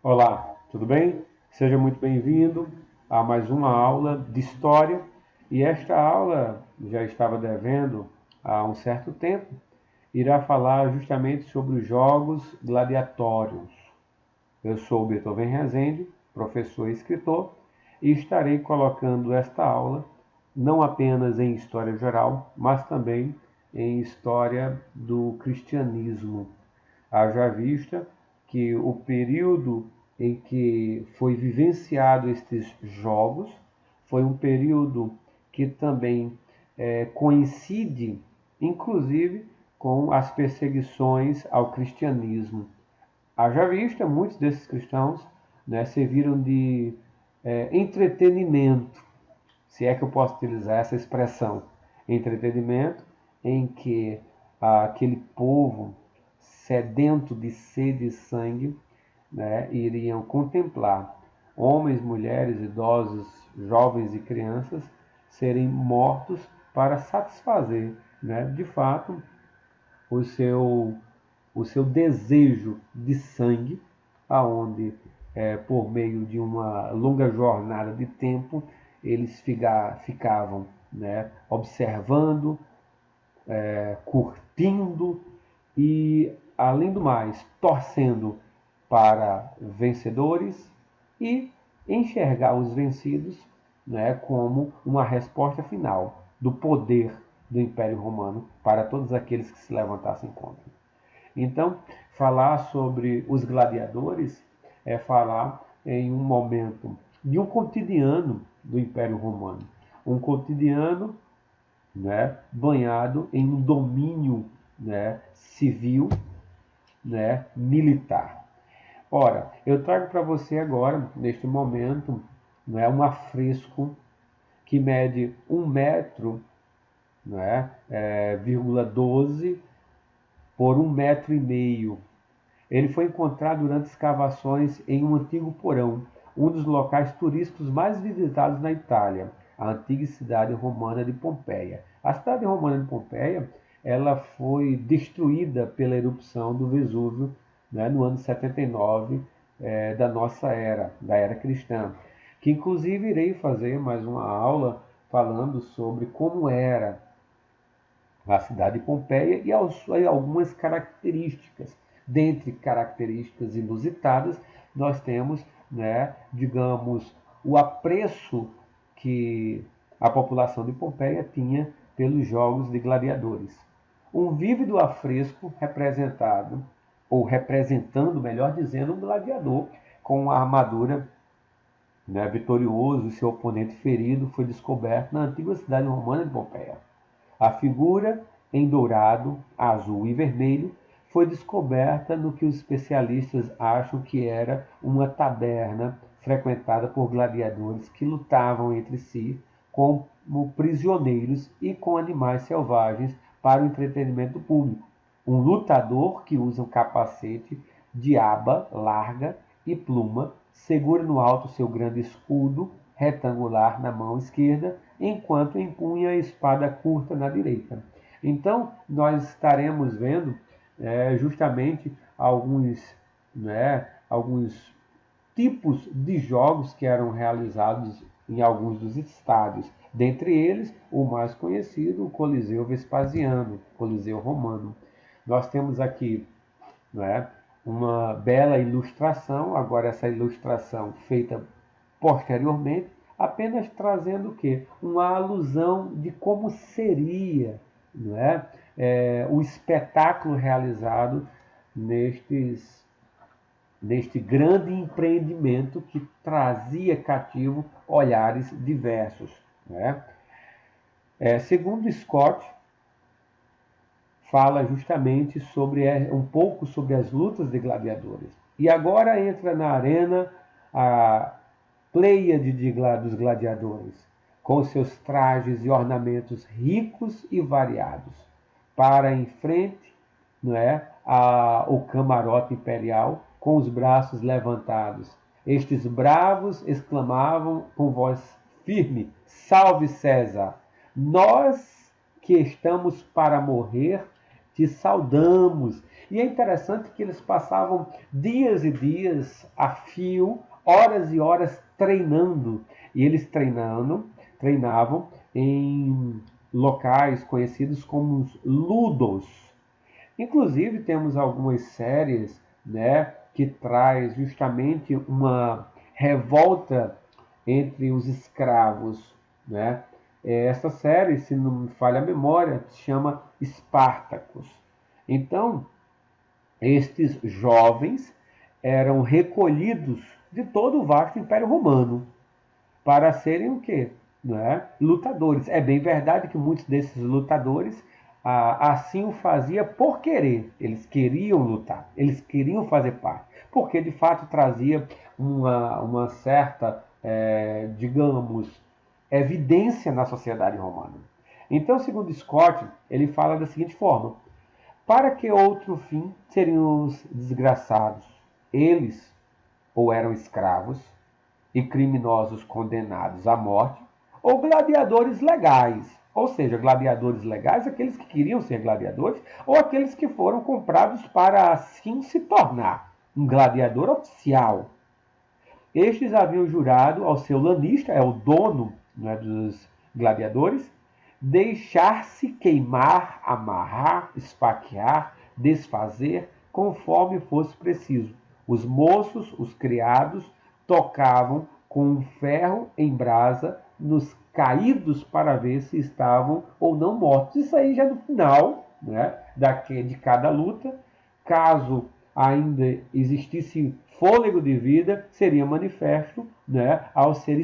Olá, tudo bem? Seja muito bem-vindo a mais uma aula de História. E esta aula, já estava devendo há um certo tempo, irá falar justamente sobre os jogos gladiatórios. Eu sou o Beethoven Rezende, professor e escritor, e estarei colocando esta aula não apenas em História geral, mas também em História do cristianismo. Haja vista que o período em que foi vivenciado estes jogos foi um período que também coincide, inclusive, com as perseguições ao cristianismo. Haja vista, muitos desses cristãos, né, serviram de entretenimento, se é que eu posso utilizar essa expressão, entretenimento, em que aquele povo sedento de sede e sangue, né, iriam contemplar homens, mulheres, idosos, jovens e crianças serem mortos para satisfazer, né, de fato, o seu, o seu desejo de sangue, aonde por meio de uma longa jornada de tempo eles ficavam, né, observando, curtindo e, além do mais, torcendo para vencedores e enxergar os vencidos, né, como uma resposta final do poder do Império Romano para todos aqueles que se levantassem contra. Então, falar sobre os gladiadores é falar em um momento de um cotidiano do Império Romano, um cotidiano, né, banhado em um domínio, né, civil, né, militar. Ora, eu trago para você agora, neste momento, né, um afresco que mede 1 metro, né, 12 por 1,5 metros. Ele foi encontrado durante escavações em um antigo porão, um dos locais turísticos mais visitados na Itália, a antiga cidade romana de Pompeia. A cidade romana de Pompeia, ela foi destruída pela erupção do Vesúvio, né, no ano 79 da nossa era, da era cristã, que inclusive irei fazer mais uma aula falando sobre como era a cidade de Pompeia e algumas características. Dentre características inusitadas, nós temos, né, digamos, o apreço que a população de Pompeia tinha pelos jogos de gladiadores. Um vívido afresco representado, ou representando, melhor dizendo, um gladiador com a armadura, né, vitorioso e seu oponente ferido foi descoberto na antiga cidade romana de Pompeia. A figura, em dourado, azul e vermelho, foi descoberta no que os especialistas acham que era uma taberna frequentada por gladiadores que lutavam entre si como prisioneiros e com animais selvagens para o entretenimento público. Um lutador que usa um capacete de aba larga e pluma segura no alto seu grande escudo retangular na mão esquerda, enquanto empunha a espada curta na direita. Então, nós estaremos vendo justamente alguns tipos de jogos que eram realizados em alguns dos estádios. Dentre eles, o mais conhecido, o Coliseu Vespasiano, Coliseu Romano. Nós temos aqui, né, uma bela ilustração, agora essa ilustração feita posteriormente, apenas trazendo o quê? Uma alusão de como seria, não é? O espetáculo realizado nestes, neste grande empreendimento que trazia cativo olhares diversos. Né? Segundo Scott, fala justamente sobre um pouco sobre as lutas de gladiadores. E agora entra na arena a pleiade dos gladiadores, com seus trajes e ornamentos ricos e variados. Para em frente, não é, o camarote imperial, com os braços levantados. Estes bravos exclamavam com voz firme: Salve César! Nós que estamos para morrer, te saudamos E é interessante que eles passavam dias e dias a fio, horas e horas treinando. E eles treinavam em locais conhecidos como os ludos. Inclusive temos algumas séries, né, que traz justamente uma revolta entre os escravos, né? Essa série, se não me falha a memória, se chama Espartacus. Então, estes jovens eram recolhidos de todo o vasto Império Romano para serem o quê? Né? Lutadores. É bem verdade que muitos desses lutadores assim o faziam por querer. Eles queriam lutar, eles queriam fazer parte, porque de fato trazia uma certa, digamos, evidência na sociedade romana. Então, segundo Scott, ele fala da seguinte forma: para que outro fim seriam os desgraçados? Eles ou eram escravos e criminosos condenados à morte, ou gladiadores legais. Ou seja, gladiadores legais, aqueles que queriam ser gladiadores, ou aqueles que foram comprados para assim se tornar um gladiador oficial. Estes haviam jurado ao seu lanista, é o dono, né, dos gladiadores, deixar-se queimar, amarrar, esfaquear, desfazer, conforme fosse preciso. Os moços, os criados, tocavam com um ferro em brasa nos caídos para ver se estavam ou não mortos. Isso aí já no final, né, de cada luta. Caso ainda existisse fôlego de vida, seria manifesto, né, ao ser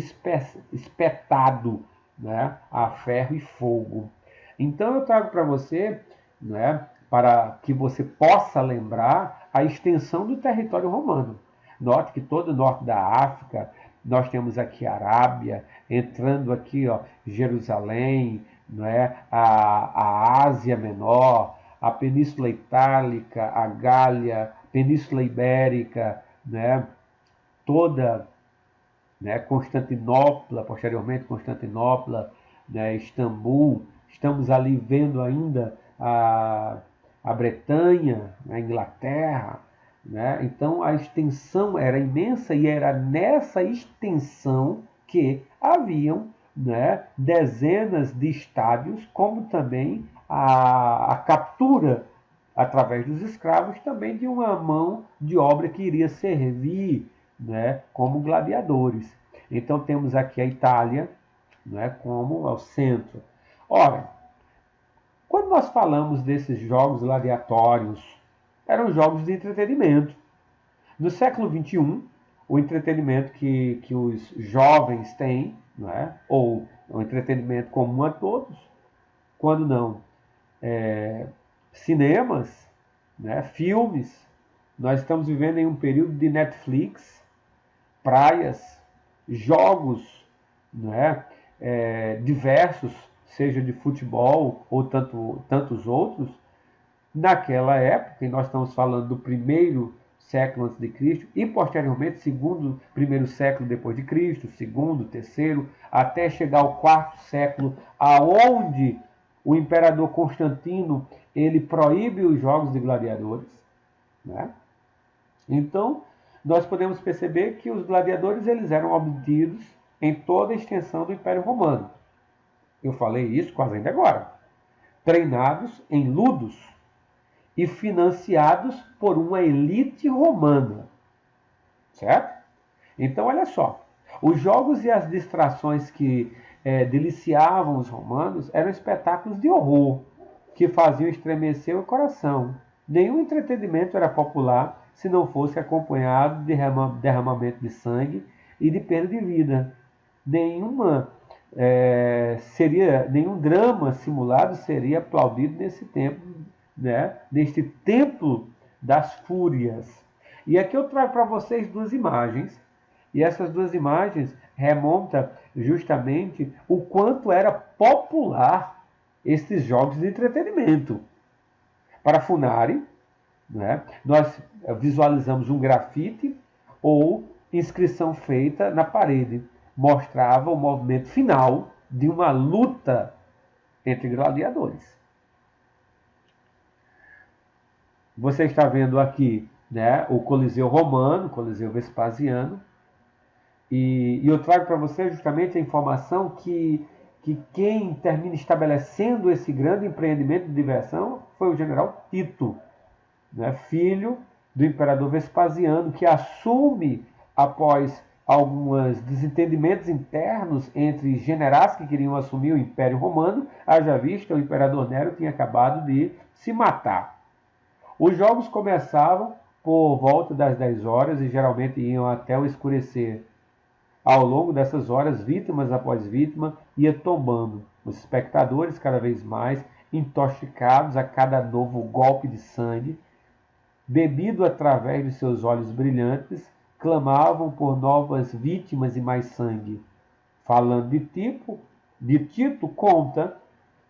espetado, né, a ferro e fogo. Então eu trago para você, né, para que você possa lembrar a extensão do território romano. Note que todo o norte da África, nós temos aqui a Arábia, entrando aqui, ó, Jerusalém, né, a Ásia Menor, a Península Itálica, a Gália, Península Ibérica, né, toda, né, Constantinopla, posteriormente Constantinopla, né, Istambul. Estamos ali vendo ainda a Bretanha, a Inglaterra, né? Então a extensão era imensa e era nessa extensão que haviam, né, dezenas de estádios, como também a captura através dos escravos também de uma mão de obra que iria servir, né, como gladiadores. Então temos aqui a Itália, né, como ao centro. Ora, quando nós falamos desses jogos gladiatórios, eram jogos de entretenimento. No século XXI, o entretenimento que os jovens têm, né, ou o entretenimento comum a todos, quando não cinemas, né, filmes, nós estamos vivendo em um período de Netflix, praias, jogos, né, diversos, seja de futebol ou tantos outros. Naquela época, e nós estamos falando do primeiro século antes de Cristo e posteriormente primeiro século depois de Cristo, segundo, terceiro, até chegar ao quarto século, aonde o imperador Constantino ele proíbe os jogos de gladiadores, né? Então, nós podemos perceber que os gladiadores eles eram obtidos em toda a extensão do Império Romano. Eu falei isso quase ainda agora. Treinados em ludos e financiados por uma elite romana. Certo? Então, olha só. Os jogos e as distrações que deliciavam os romanos eram espetáculos de horror, que faziam estremecer o coração. Nenhum entretenimento era popular se não fosse acompanhado de derramamento de sangue e de perda de vida. Nenhum drama simulado seria aplaudido nesse tempo, né, neste templo das fúrias. E aqui eu trago para vocês duas imagens, e essas duas imagens remontam justamente o quanto era popular esses jogos de entretenimento. Para Funari, né, nós visualizamos um grafite ou inscrição feita na parede. Mostrava o movimento final de uma luta entre gladiadores. Você está vendo aqui, né, o Coliseu Romano, o Coliseu Vespasiano, e eu trago para você justamente a informação que quem termina estabelecendo esse grande empreendimento de diversão foi o general Tito, né, filho do imperador Vespasiano, que assume após alguns desentendimentos internos entre generais que queriam assumir o Império Romano, haja vista o imperador Nero tinha acabado de se matar. Os jogos começavam por volta das 10 horas e geralmente iam até o escurecer. Ao longo dessas horas, vítimas após vítima ia tombando. Os espectadores, cada vez mais intoxicados a cada novo golpe de sangue, bebido através de seus olhos brilhantes, clamavam por novas vítimas e mais sangue. Falando de Tito conta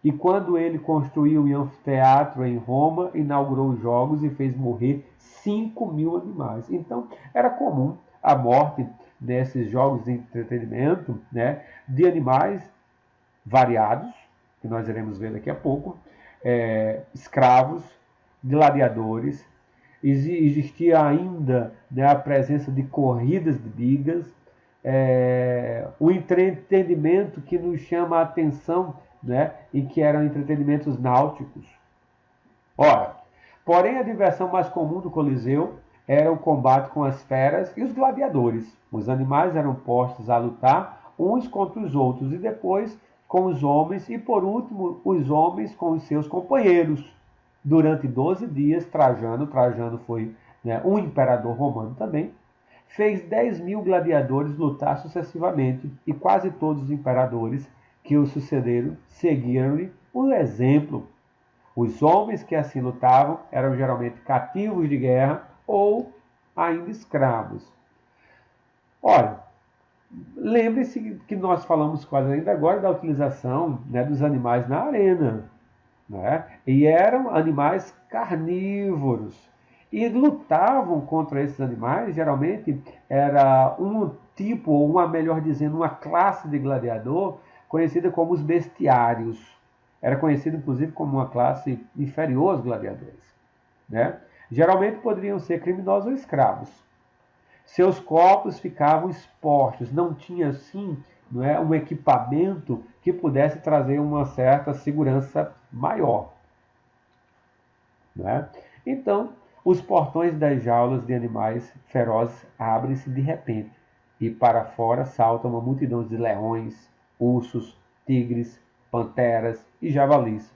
que quando ele construiu o anfiteatro em Roma, inaugurou os jogos e fez morrer 5.000 animais. Então, era comum a morte nesses jogos de entretenimento, né, de animais variados, que nós iremos ver daqui a pouco, escravos, gladiadores. Existia ainda, né, a presença de corridas de bigas, o entretenimento que nos chama a atenção, né, e que eram entretenimentos náuticos. Ora, porém a diversão mais comum do Coliseu era o combate com as feras e os gladiadores. Os animais eram postos a lutar uns contra os outros e depois com os homens e por último os homens com os seus companheiros. Durante 12 dias, Trajano foi, né, um imperador romano também, fez 10.000 gladiadores lutar sucessivamente e quase todos os imperadores que o sucederam seguiram-lhe o exemplo. Os homens que assim lutavam eram geralmente cativos de guerra ou ainda escravos. Ora, lembre-se que nós falamos quase ainda agora da utilização, né, dos animais na arena. Né? E eram animais carnívoros. E lutavam contra esses animais, geralmente era um tipo, ou uma, melhor dizendo, uma classe de gladiador conhecida como os bestiários. Era conhecido, inclusive, como uma classe inferior aos gladiadores. Né? Geralmente poderiam ser criminosos ou escravos. Seus corpos ficavam expostos, não tinha, assim, não é, um equipamento que pudesse trazer uma certa segurança maior. Né? Então, os portões das jaulas de animais ferozes abrem-se de repente, e para fora salta uma multidão de leões, ursos, tigres, panteras e javalis,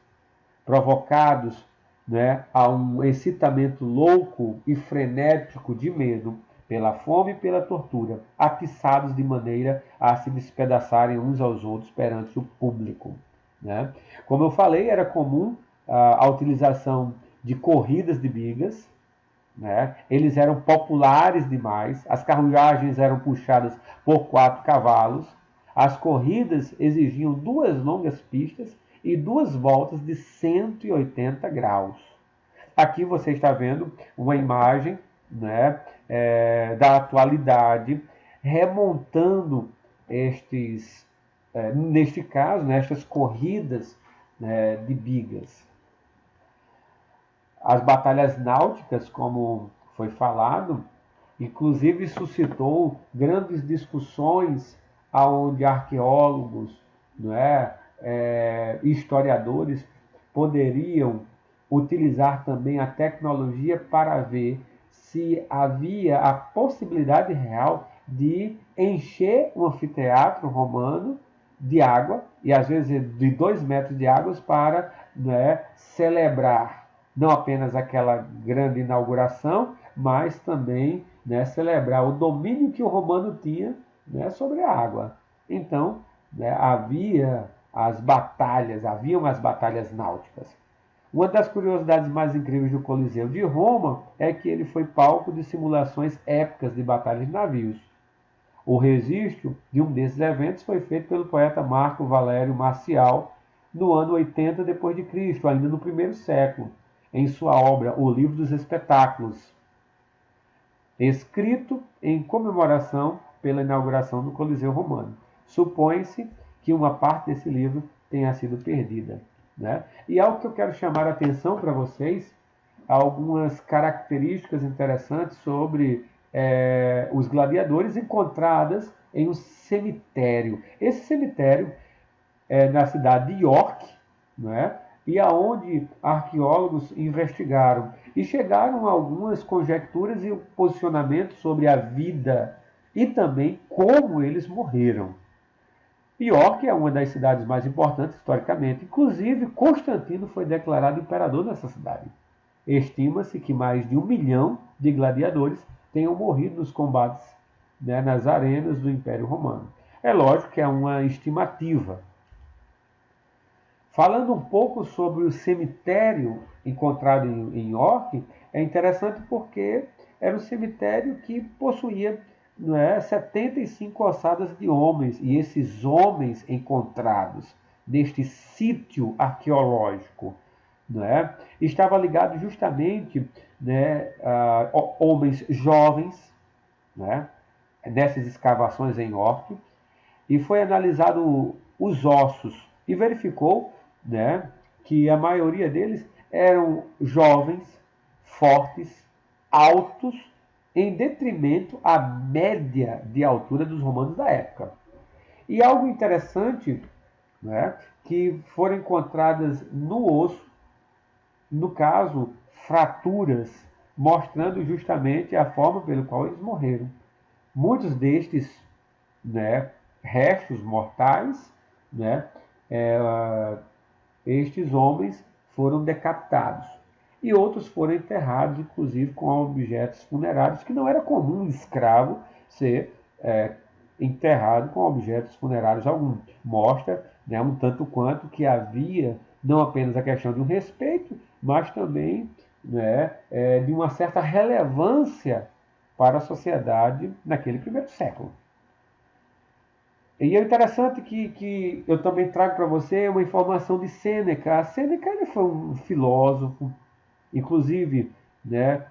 provocados, né, a um excitamento louco e frenético de medo, pela fome e pela tortura, atiçados de maneira a se despedaçarem uns aos outros perante o público. Né? Como eu falei, era comum a utilização de corridas de bigas, né? Eles eram populares demais, as carruagens eram puxadas por 4 cavalos, as corridas exigiam 2 longas pistas e 2 voltas de 180 graus. Aqui você está vendo uma imagem, né, da atualidade, remontando neste caso, né, estas corridas, né, de bigas. As batalhas náuticas, como foi falado, inclusive suscitou grandes discussões onde arqueólogos, não é, historiadores poderiam utilizar também a tecnologia para ver se havia a possibilidade real de encher um anfiteatro romano de água, e às vezes de 2 metros de água, para, né, celebrar não apenas aquela grande inauguração, mas também, né, celebrar o domínio que o romano tinha, né, sobre a água. Então, né, haviam as batalhas náuticas. Uma das curiosidades mais incríveis do Coliseu de Roma é que ele foi palco de simulações épicas de batalhas de navios. O registro de um desses eventos foi feito pelo poeta Marco Valério Marcial no ano 80 d.C., ainda no primeiro século, em sua obra O Livro dos Espetáculos, escrito em comemoração pela inauguração do Coliseu Romano. Supõe-se que uma parte desse livro tenha sido perdida. Né? E algo que eu quero chamar a atenção para vocês algumas características interessantes sobre os gladiadores encontradas em um cemitério. Esse cemitério é na cidade de York, né? E aonde arqueólogos investigaram e chegaram a algumas conjecturas e posicionamentos sobre a vida e também como eles morreram. York é uma das cidades mais importantes historicamente. Inclusive, Constantino foi declarado imperador nessa cidade. Estima-se que mais de 1 milhão de gladiadores tenham morrido nos combates, né, nas arenas do Império Romano. É lógico que é uma estimativa. Falando um pouco sobre o cemitério encontrado em York, é interessante porque era um cemitério que possuía, não é, 75 ossadas de homens, e esses homens encontrados neste sítio arqueológico, não é, estava ligado justamente, né, a homens jovens, né, nessas escavações em York, e foi analisado os ossos e verificou, né, que a maioria deles eram jovens, fortes, altos, em detrimento à média de altura dos romanos da época. E algo interessante, né, que foram encontradas no osso, no caso, fraturas, mostrando justamente a forma pela qual eles morreram. Muitos destes, né, restos mortais, né, estes homens foram decapitados. E outros foram enterrados, inclusive, com objetos funerários, que não era comum um escravo ser enterrado com objetos funerários algum. Mostra, né, um tanto quanto que havia não apenas a questão de um respeito, mas também, né, de uma certa relevância para a sociedade naquele primeiro século. E é interessante que eu também trago para você uma informação de Sêneca. A Sêneca ele foi um filósofo, inclusive, né,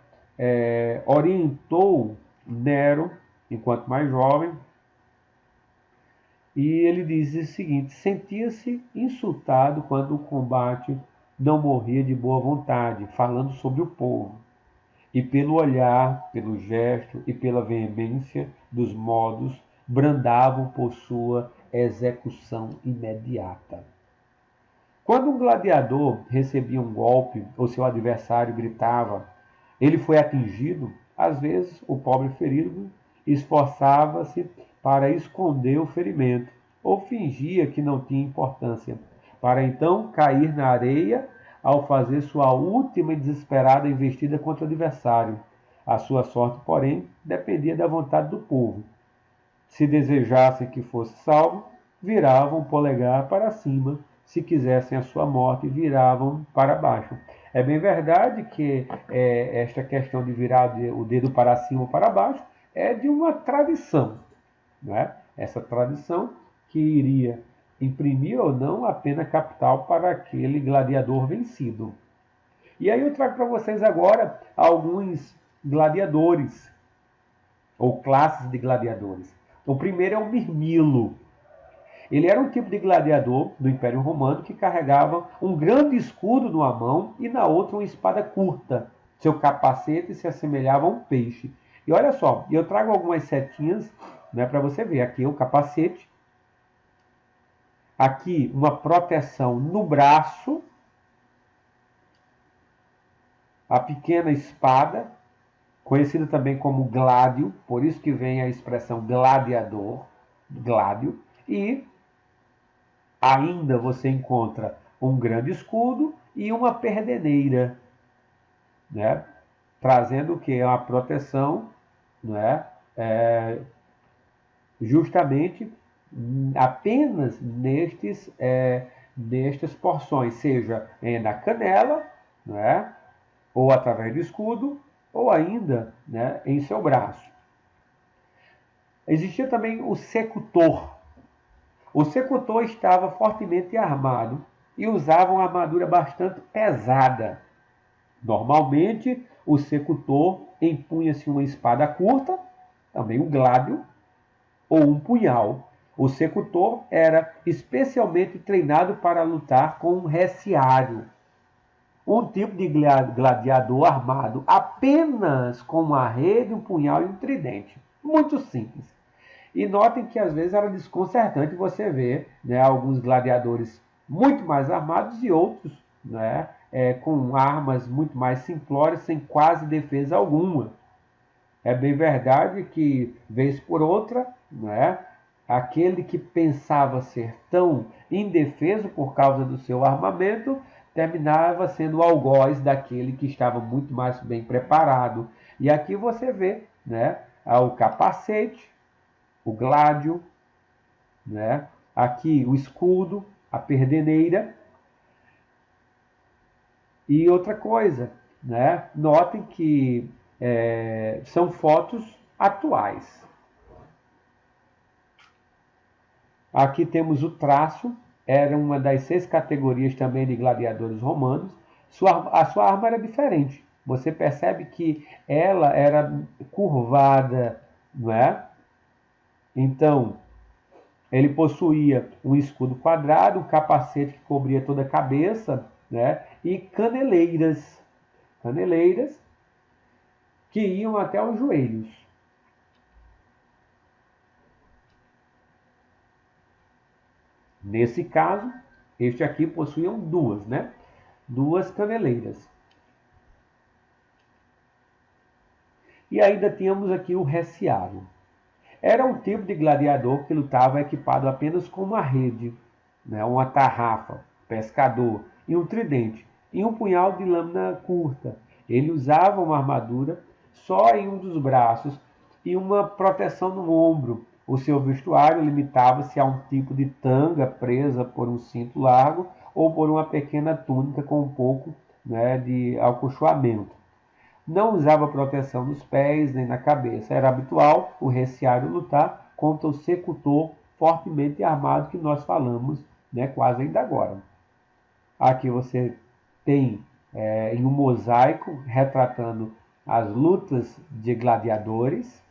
orientou Nero enquanto mais jovem, e ele diz o seguinte: sentia-se insultado quando o combate não morria de boa vontade, falando sobre o povo, e pelo olhar, pelo gesto e pela veemência dos modos, brandavam por sua execução imediata. Quando um gladiador recebia um golpe ou seu adversário gritava, ele foi atingido, às vezes o pobre ferido esforçava-se para esconder o ferimento ou fingia que não tinha importância, para então cair na areia ao fazer sua última e desesperada investida contra o adversário. A sua sorte, porém, dependia da vontade do povo. Se desejassem que fosse salvo, viravam o polegar para cima. Se quisessem a sua morte, viravam para baixo. É bem verdade que esta questão de virar o dedo para cima ou para baixo é de uma tradição, não é? Essa tradição que iria imprimir ou não a pena capital para aquele gladiador vencido. E aí eu trago para vocês agora alguns gladiadores, ou classes de gladiadores. O primeiro é o Mirmilo. Ele era um tipo de gladiador do Império Romano que carregava um grande escudo numa mão e na outra uma espada curta. Seu capacete se assemelhava a um peixe. E olha só, eu trago algumas setinhas, né, para você ver. Aqui é o capacete. Aqui uma proteção no braço. A pequena espada, conhecida também como gládio, por isso que vem a expressão gladiador, gládio, e ainda você encontra um grande escudo e uma perdeneira, né? Trazendo o que? Uma proteção, né? Justamente apenas nestas porções, seja na canela, né? Ou através do escudo, ou ainda, né, em seu braço. Existia também o secutor. O secutor estava fortemente armado e usava uma armadura bastante pesada. Normalmente, o secutor empunha-se uma espada curta, também um gládio, ou um punhal. O secutor era especialmente treinado para lutar com um reciário. um tipo de gladiador armado apenas com uma rede, um punhal e um tridente. Muito simples. E notem que às vezes era desconcertante você ver, né, alguns gladiadores muito mais armados e outros, né, com armas muito mais simplórias, sem quase defesa alguma. É bem verdade que, vez por outra, né, aquele que pensava ser tão indefeso por causa do seu armamento terminava sendo o algoz daquele que estava muito mais bem preparado. E aqui você vê, né, o capacete, o gládio, né, aqui o escudo, a perdeneira. E outra coisa, né, notem que são fotos atuais. Aqui temos o traço, era uma das 6 categorias também de gladiadores romanos. A sua arma era diferente. Você percebe que ela era curvada, não é? Então, ele possuía um escudo quadrado, um capacete que cobria toda a cabeça, né? E caneleiras que iam até os joelhos. Nesse caso, este aqui possuíam duas, né? Duas caneleiras. E ainda tínhamos aqui o reciário. Era um tipo de gladiador que lutava equipado apenas com uma rede, né? Uma tarrafa, pescador e um tridente, e um punhal de lâmina curta. Ele usava uma armadura só em um dos braços e uma proteção no ombro. O seu vestuário limitava-se a um tipo de tanga presa por um cinto largo ou por uma pequena túnica com um pouco, né, de acolchoamento. Não usava proteção nos pés nem na cabeça. Era habitual o reciário lutar contra o secutor fortemente armado que nós falamos, né, quase ainda agora. Aqui você tem em um mosaico retratando as lutas de gladiadores.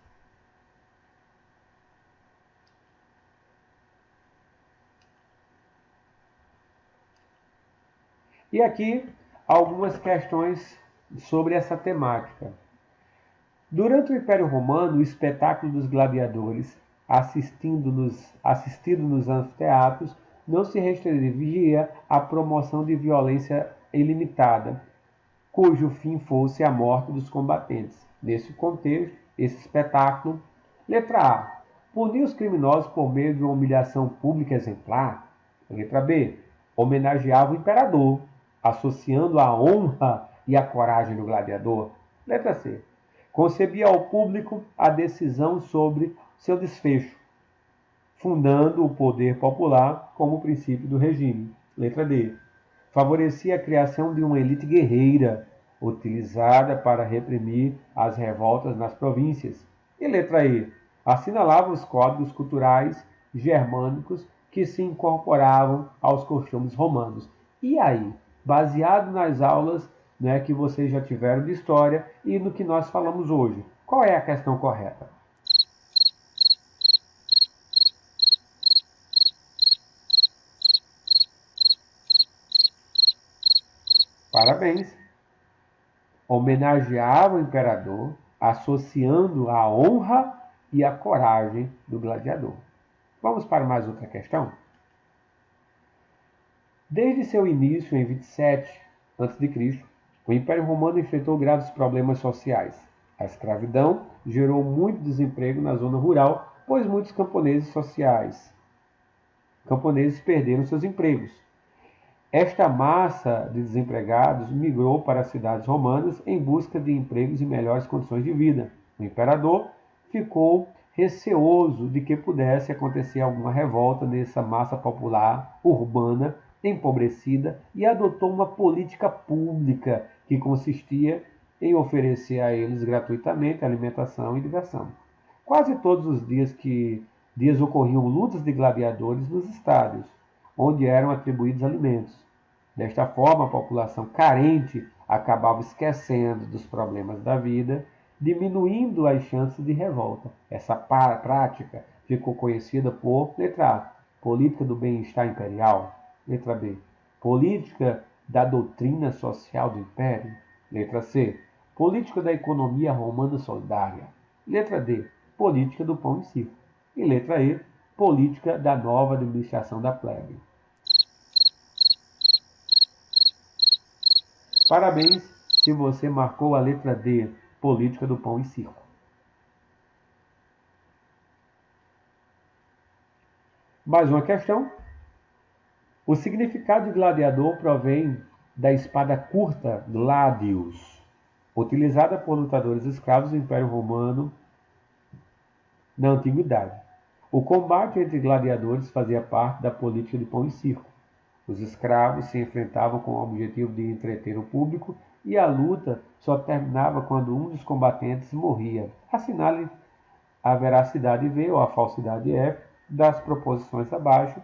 E aqui algumas questões sobre essa temática. Durante o Império Romano, o espetáculo dos gladiadores, assistido nos anfiteatros, não se restringia à promoção de violência ilimitada, cujo fim fosse a morte dos combatentes. Nesse contexto, esse espetáculo, letra A, punir os criminosos por meio de uma humilhação pública exemplar. Letra B, homenageava o imperador, associando a honra e a coragem do gladiador. Letra C, concebia ao público a decisão sobre seu desfecho, fundando o poder popular como princípio do regime. Letra D, favorecia a criação de uma elite guerreira, utilizada para reprimir as revoltas nas províncias. E letra E, assinalava os códigos culturais germânicos que se incorporavam aos costumes romanos. E aí, baseado nas aulas, né, que vocês já tiveram de história e no que nós falamos hoje, qual é a questão correta? Parabéns! Homenageava o imperador, associando a honra e a coragem do gladiador. Vamos para mais outra questão? Desde seu início em 27 a.C., o Império Romano enfrentou graves problemas sociais. A escravidão gerou muito desemprego na zona rural, pois muitos camponeses perderam seus empregos. Esta massa de desempregados migrou para as cidades romanas em busca de empregos e melhores condições de vida. O imperador ficou receoso de que pudesse acontecer alguma revolta nessa massa popular urbana empobrecida e adotou uma política pública que consistia em oferecer a eles gratuitamente alimentação e diversão. Quase todos os dias ocorriam lutas de gladiadores nos estádios, onde eram atribuídos alimentos. Desta forma, a população carente acabava esquecendo dos problemas da vida, diminuindo as chances de revolta. Essa prática ficou conhecida por, letra A, política do bem-estar imperial. Letra B, política da doutrina social do Império? Letra C. Política da economia romana solidária. Letra D. Política do pão e circo. E letra E. Política da nova administração da plebe. Parabéns se você marcou a letra D. Política do pão e circo. Mais uma questão. O significado de gladiador provém da espada curta gladius, utilizada por lutadores escravos do Império Romano na Antiguidade. O combate entre gladiadores fazia parte da política de pão e circo. Os escravos se enfrentavam com o objetivo de entreter o público e a luta só terminava quando um dos combatentes morria. Assinale a veracidade V ou a falsidade F das proposições abaixo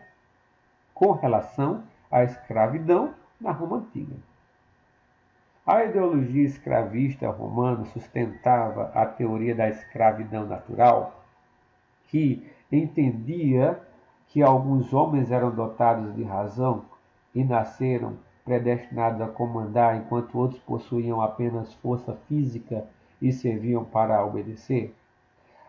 com relação à escravidão na Roma Antiga. A ideologia escravista romana sustentava a teoria da escravidão natural, que entendia que alguns homens eram dotados de razão e nasceram predestinados a comandar, enquanto outros possuíam apenas força física e serviam para obedecer.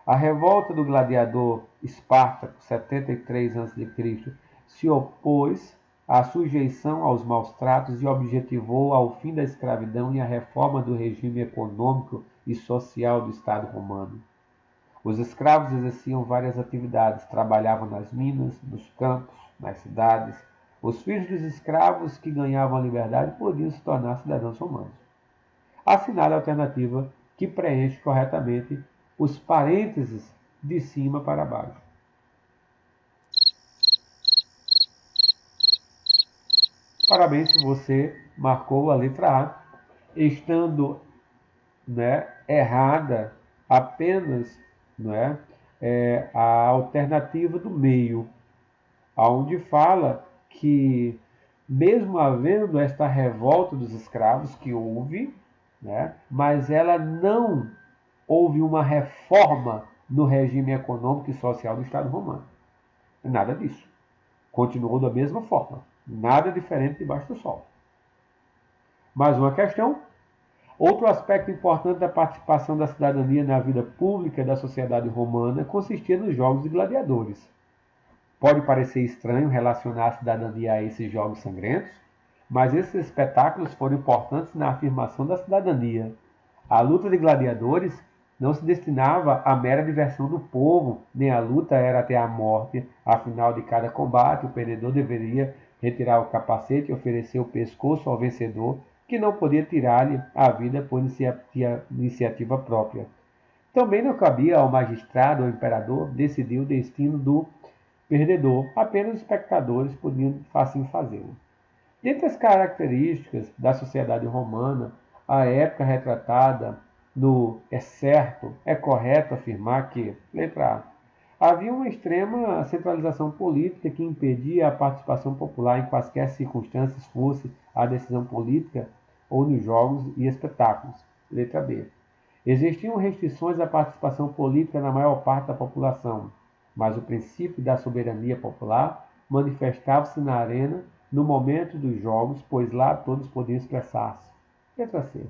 A revolta do gladiador Espartaco, 73 a.C., se opôs à sujeição aos maus tratos e objetivou ao fim da escravidão e a reforma do regime econômico e social do Estado romano. Os escravos exerciam várias atividades, trabalhavam nas minas, nos campos, nas cidades. Os filhos dos escravos que ganhavam a liberdade podiam se tornar cidadãos romanos. Assinale a alternativa que preenche corretamente os parênteses de cima para baixo. Parabéns se você marcou a letra A, estando errada apenas a alternativa do meio, onde fala que, mesmo havendo esta revolta dos escravos, que houve, mas ela não houve uma reforma no regime econômico e social do Estado romano. Nada disso. Continuou da mesma forma. Nada diferente debaixo do sol. Mais uma questão. Outro aspecto importante da participação da cidadania na vida pública da sociedade romana consistia nos jogos de gladiadores. Pode parecer estranho relacionar a cidadania a esses jogos sangrentos, mas esses espetáculos foram importantes na afirmação da cidadania. A luta de gladiadores não se destinava à mera diversão do povo, nem a luta era até a morte. Afinal de cada combate, o perdedor deveria retirar o capacete e oferecer o pescoço ao vencedor, que não podia tirar-lhe a vida por iniciativa própria. Também não cabia ao magistrado ou imperador decidir o destino do perdedor, apenas os espectadores podiam assim fazê-lo. Dentre as características da sociedade romana, a época retratada no é correto afirmar que, letra A, havia uma extrema centralização política que impedia a participação popular em quaisquer circunstâncias fosse a decisão política ou nos jogos e espetáculos. Letra B. Existiam restrições à participação política na maior parte da população, mas o princípio da soberania popular manifestava-se na arena no momento dos jogos, pois lá todos podiam expressar-se. Letra C.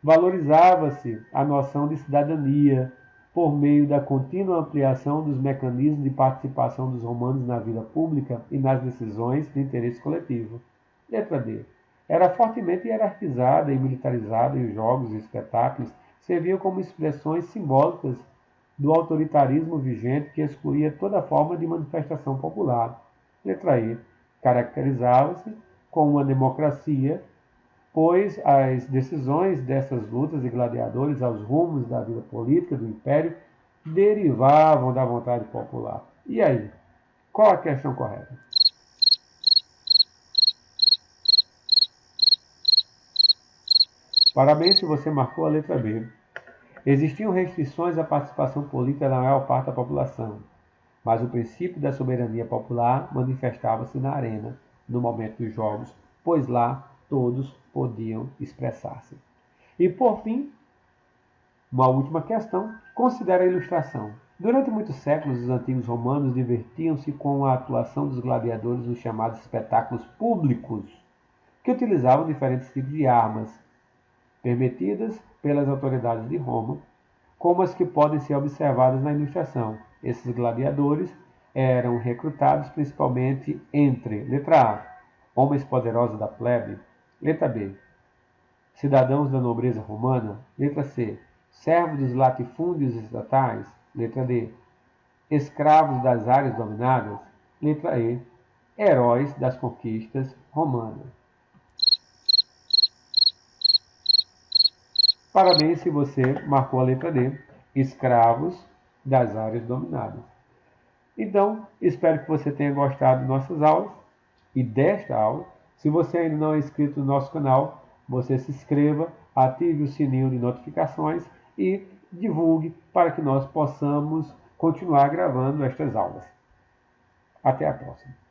Valorizava-se a noção de cidadania por meio da contínua ampliação dos mecanismos de participação dos romanos na vida pública e nas decisões de interesse coletivo. Letra D. Era fortemente hierarquizada e militarizada e os jogos e espetáculos serviam como expressões simbólicas do autoritarismo vigente que excluía toda forma de manifestação popular. Letra E. Caracterizava-se com uma democracia, pois as decisões dessas lutas de gladiadores aos rumos da vida política do Império derivavam da vontade popular. E aí? Qual a questão correta? Parabéns se você marcou a letra B. Existiam restrições à participação política da maior parte da população, mas o princípio da soberania popular manifestava-se na arena, no momento dos jogos, pois lá todos podiam expressar-se. E, por fim, uma última questão, considera a ilustração. Durante muitos séculos, os antigos romanos divertiam-se com a atuação dos gladiadores nos chamados espetáculos públicos. que utilizavam diferentes tipos de armas permitidas pelas autoridades de Roma, como as que podem ser observadas na ilustração. Esses gladiadores eram recrutados principalmente entre, letra A, homens poderosos da plebe, letra B, cidadãos da nobreza romana, letra C, servos dos latifúndios estatais, letra D, escravos das áreas dominadas, letra E, heróis das conquistas romanas. Parabéns se você marcou a letra D, escravos das áreas dominadas. Então, espero que você tenha gostado de nossas aulas e desta aula. Se você ainda não é inscrito no nosso canal, você se inscreva, ative o sininho de notificações e divulgue para que nós possamos continuar gravando estas aulas. Até a próxima.